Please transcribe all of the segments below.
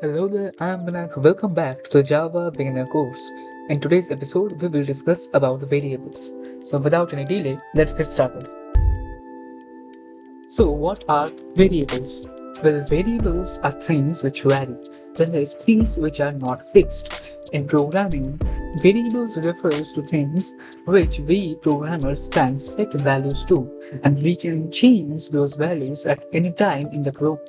Hello there, I'm Minak. Welcome back to the Java Beginner course. In today's episode, we will discuss about variables. So without any delay, let's get started. So what are variables? Well, variables are things which vary, that is, things which are not fixed. In programming, variables refers to things which we programmers can set values to, and we can change those values at any time in the program.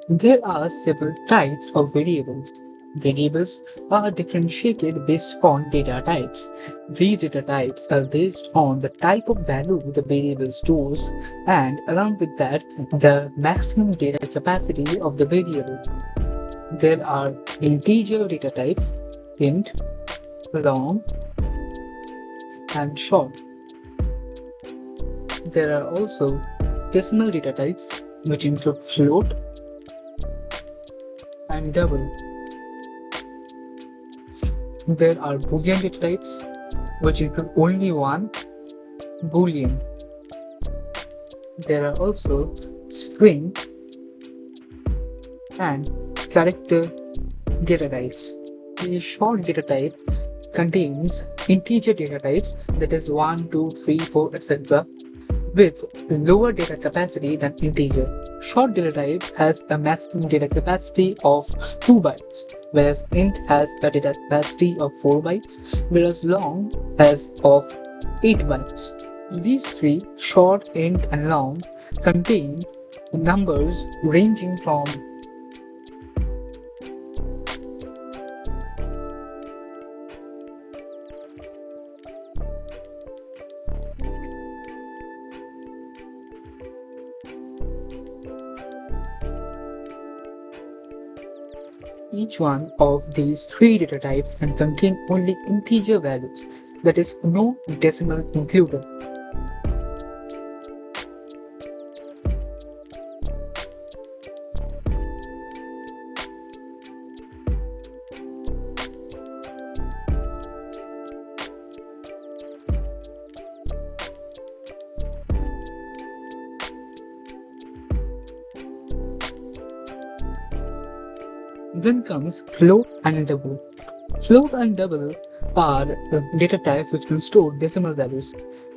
There are several types of variables. Variables are differentiated based on data types. These data types are based on the type of value the variable stores and along with that the maximum data capacity of the variable. There are integer data types, int, long, and short. There are also decimal data types which include float and double. There are Boolean data types, which include only one Boolean. There are also string and character data types. The short data type contains integer data types, that is 1, 2, 3, 4, etc., with lower data capacity than integer. Short data type has a maximum data capacity of 2 bytes, whereas int has a data capacity of 4 bytes, whereas long has of 8 bytes. These three, short, int, and long, contain numbers ranging from each one of these three data types can contain only integer values, that is, no decimal included. Then comes float and double. Float and double are data types which can store decimal values,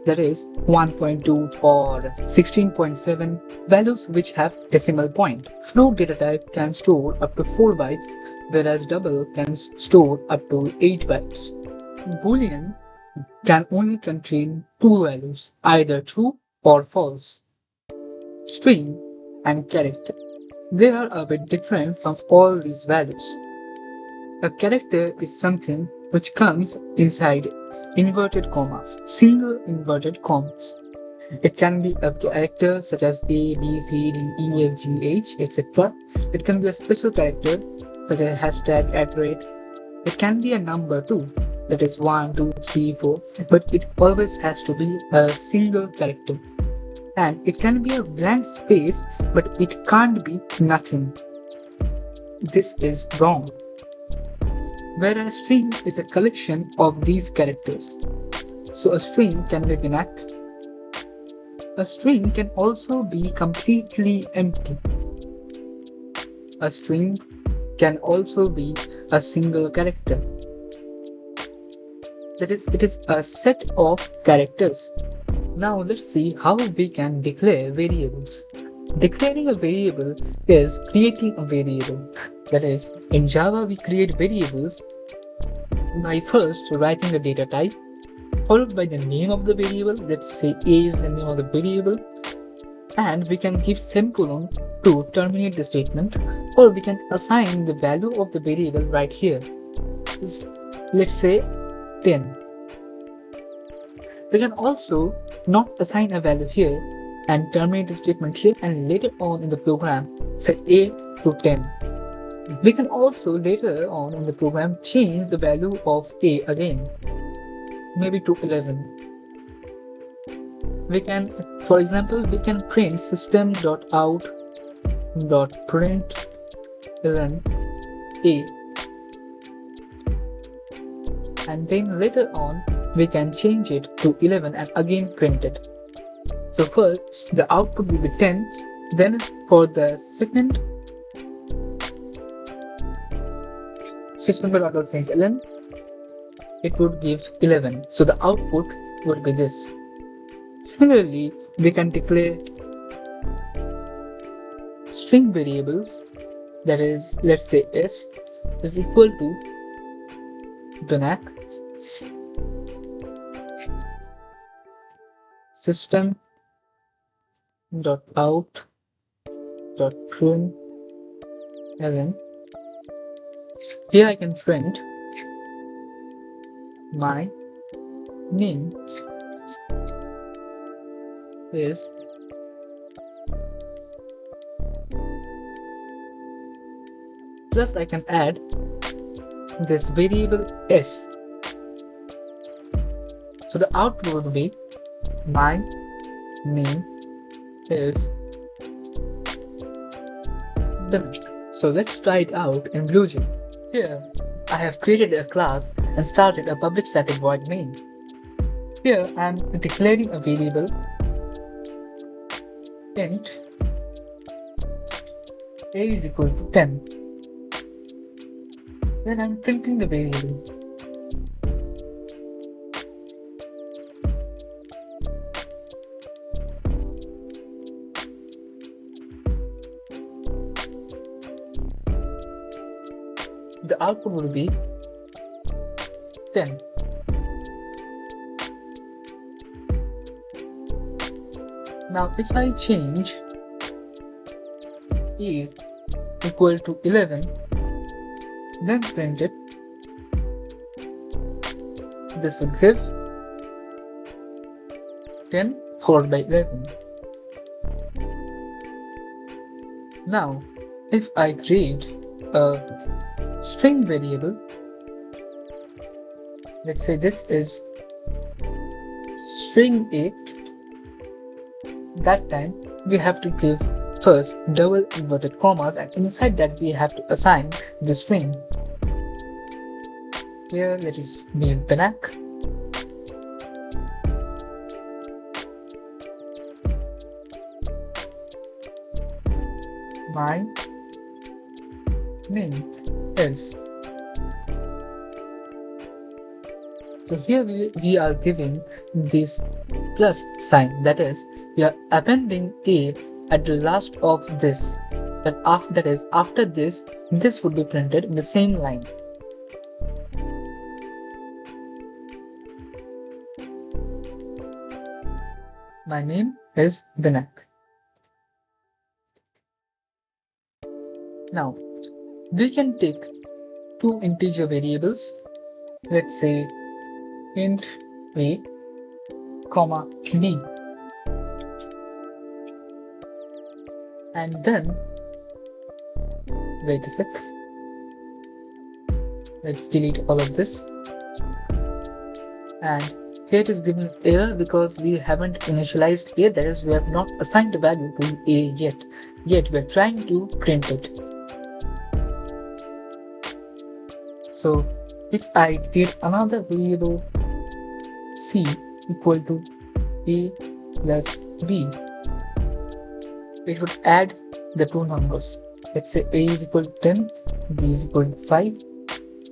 that is 1.2 or 16.7, values which have decimal point. Float data type can store up to 4 bytes, whereas double can store up to 8 bytes. Boolean can only contain two values, either true or false. String and character. They are a bit different from all these values. A character is something which comes inside inverted commas, single inverted commas. It can be a character such as A, B, C, D, E, F, G, H, etc. It can be a special character such as hashtag, @. It can be a number too, that is 1, 2, 3, 4, but it always has to be a single character. And it can be a blank space, but it can't be nothing. This is wrong. Whereas string is a collection of these characters. So a string can be blank. A string can also be completely empty. A string can also be a single character. That is, it is a set of characters. Now let's see how we can declare variables. Declaring a variable is creating a variable. That is, in Java we create variables by first writing the data type, followed by the name of the variable. Let's say A is the name of the variable, and we can give semicolon to terminate the statement, or we can assign the value of the variable right here. Let's say 10. We can also not assign a value here and terminate the statement here, and later on in the program set A to 10. We can also later on in the program change the value of A again, maybe to 11. We can, for example, we can print system.out.println A, and then later on we can change it to 11 and again print it. So first the output will be 10, then for the second system.out.println, it would give 11. So the output would be this. Similarly, we can declare string variables, that is, let's say s is equal to Binac system dot out dot println. Here I can print my name is plus I can add this variable s. So the output would be my name is Binac. So let's try it out in BlueGen. Here I have created a class and started a public static void main. Here I am declaring a variable int a is equal to 10. Then I am printing the variable. The output will be 10. Now if I change a equal to 11, then print it, this will give 10 followed by 11. Now if I create a string variable, let's say this is string a, that time we have to give first double inverted commas, and inside that we have to assign the string. Here let it be Binac. My name is. So here we are giving this plus sign, that is, we are appending a at the last of this. That is, after this would be printed in the same line. My name is Binac. Now we can take two integer variables, let's say int a comma b, and then wait a sec, let's delete all of this, and here it is giving error because we haven't initialized a, that is, we have not assigned the value to a yet we are trying to print it. So if I create another variable c equal to a plus b, it would add the two numbers. Let's say a is equal to 10, b is equal to 5.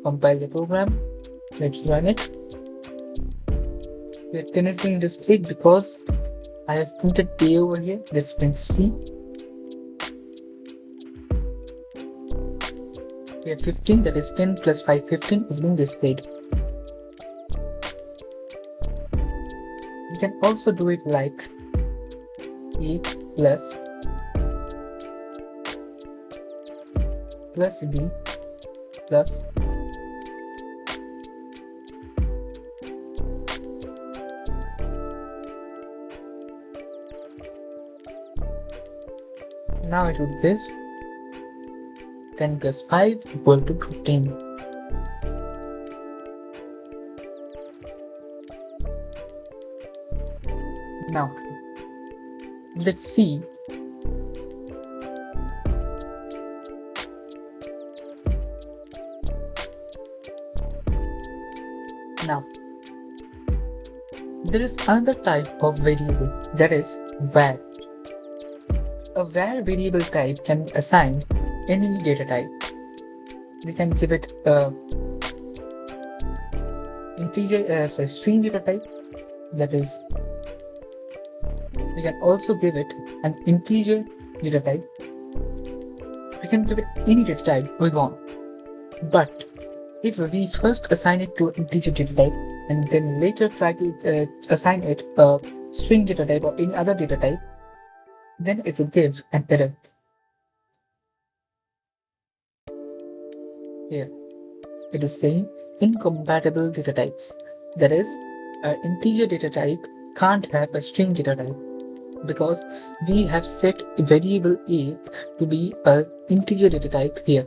Compile the program. Let's run it. The 10 is being displayed because I have printed a over here. Let's print c. We have 15, that is 10 plus 5, 15 is being displayed. You can also do it like a plus b plus now it would give 10 plus 5 equal to 15. Now let's see now there is another type of variable, that is var. A var variable type can be assigned any data type. we can give it string data type. That is, we can also give it an integer data type. We can give it any data type we want. But if we first assign it to an integer data type and then later try to assign it a string data type or any other data type, then it will give an error. Here, it is saying incompatible data types. That is, an integer data type can't have a string data type because we have set variable a to be an integer data type here.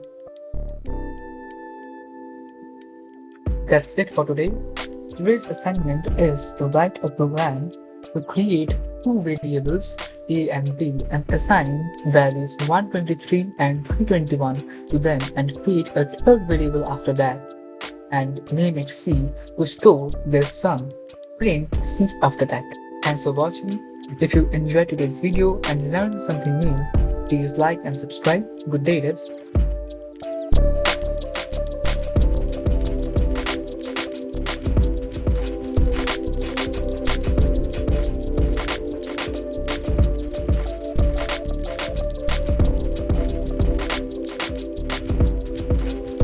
That's it for today. Today's assignment is to write a program to create two variables a and b and assign values 123 and 321 to them and create a third variable after that and name it C to store their sum. Print C after that. Thanks for watching. If you enjoyed today's video and learned something new, please like and subscribe. Good day, devs.